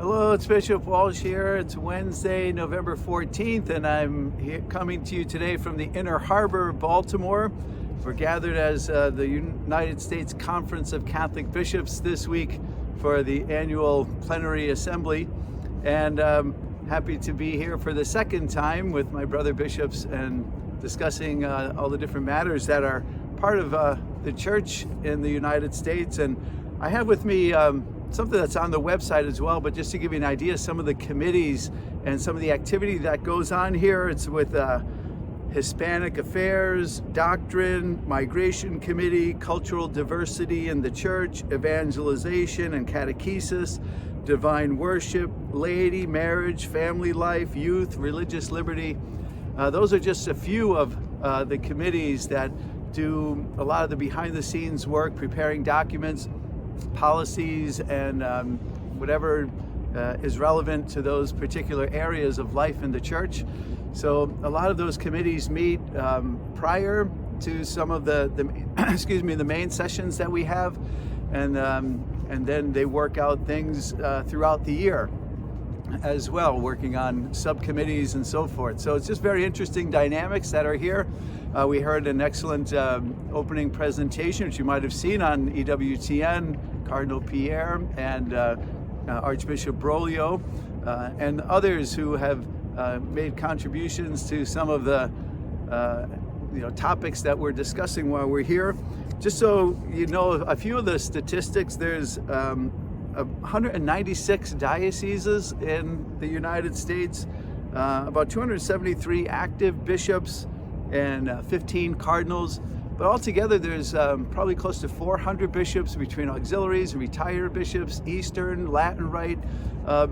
Hello, it's Bishop Walsh here. It's Wednesday, November 14th, and I'm here coming to you today from the Inner Harbor, Baltimore. We're gathered as the United States Conference of Catholic Bishops this week for the annual Plenary Assembly, and happy to be here for the second time with my brother bishops and discussing all the different matters that are part of the church in the United States. And I have with me something that's on the website as well, but just to give you an idea, some of the committees and some of the activity that goes on here. It's with Hispanic Affairs, Doctrine, Migration Committee, Cultural Diversity in the Church, Evangelization and Catechesis, Divine Worship, Laity, Marriage, Family Life, Youth, Religious Liberty. Those are just a few of the committees that do a lot of the behind-the-scenes work, preparing documents, policies, and whatever is relevant to those particular areas of life in the church. So a lot of those committees meet prior to some of the the main sessions that we have, and then they work out things throughout the year as well, working on subcommittees and so forth. So it's just very interesting dynamics that are here. We heard an excellent opening presentation, which you might have seen on EWTN, Cardinal Pierre and Archbishop Broglio, and others who have made contributions to some of the topics that we're discussing while we're here. Just so you know a few of the statistics, there's 196 dioceses in the United States, about 273 active bishops, and 15 cardinals. But altogether, there's probably close to 400 bishops between auxiliaries, retired bishops, Eastern, Latin Rite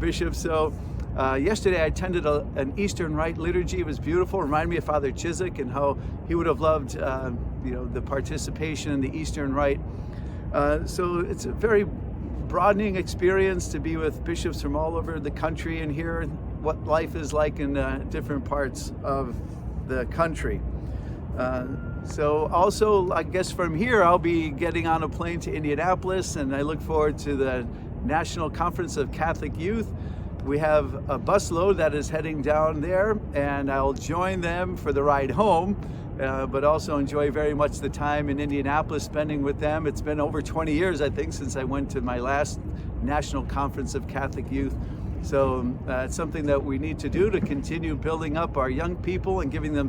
bishops. So yesterday I attended an Eastern Rite liturgy. It was beautiful. Reminded me of Father Chiswick and how he would have loved the participation in the Eastern Rite. So it's a very broadening experience to be with bishops from all over the country and hear what life is like in different parts of the country. So also, I guess from here I'll be getting on a plane to Indianapolis, and I look forward to the National Conference of Catholic Youth. We have a busload that is heading down there, and I'll join them for the ride home, but also enjoy very much the time in Indianapolis spending with them. It's been over 20 years, I think, since I went to my last National Conference of Catholic Youth. So it's something that we need to do to continue building up our young people and giving them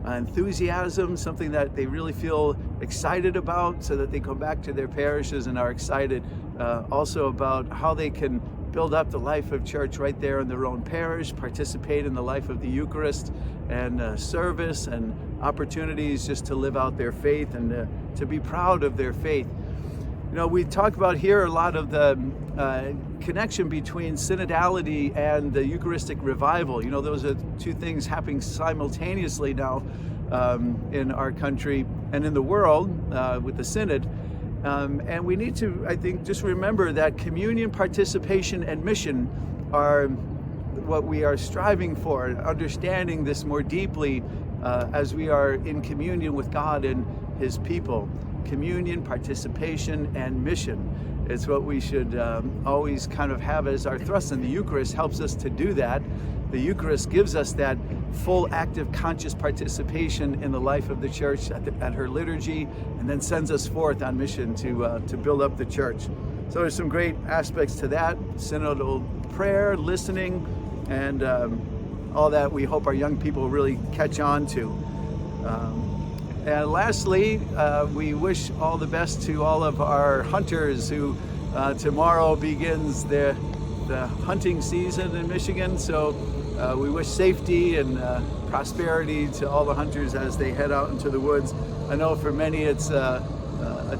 enthusiasm, something that they really feel excited about, so that they come back to their parishes and are excited also about how they can build up the life of church right there in their own parish, participate in the life of the Eucharist and service and opportunities just to live out their faith and to be proud of their faith. You know, we talk about here a lot of the connection between synodality and the Eucharistic revival. You know, those are two things happening simultaneously now in our country and in the world with the synod. And we need to, I think, just remember that communion, participation, and mission are what we are striving for, understanding this more deeply as we are in communion with God and His people. Communion, participation, and mission. It's what we should always kind of have as our thrust, and the Eucharist helps us to do that. The Eucharist gives us that full, active, conscious participation in the life of the church at her liturgy, and then sends us forth on mission to build up the church. So there's some great aspects to that: synodal prayer, listening, and all that we hope our young people really catch on to. And lastly, we wish all the best to all of our hunters who tomorrow begins the hunting season in Michigan. So we wish safety and prosperity to all the hunters as they head out into the woods. I know for many it's a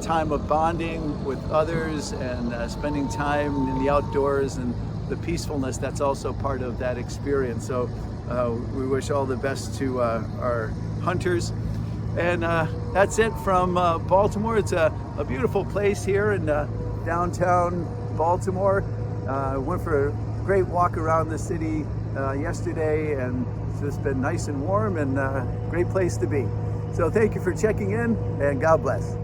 time of bonding with others and spending time in the outdoors, and the peacefulness that's also part of that experience. So we wish all the best to our hunters. And that's it from Baltimore. It's a beautiful place here in downtown Baltimore. Went for a great walk around the city yesterday, and it's just been nice and warm and a great place to be. So thank you for checking in, and God bless.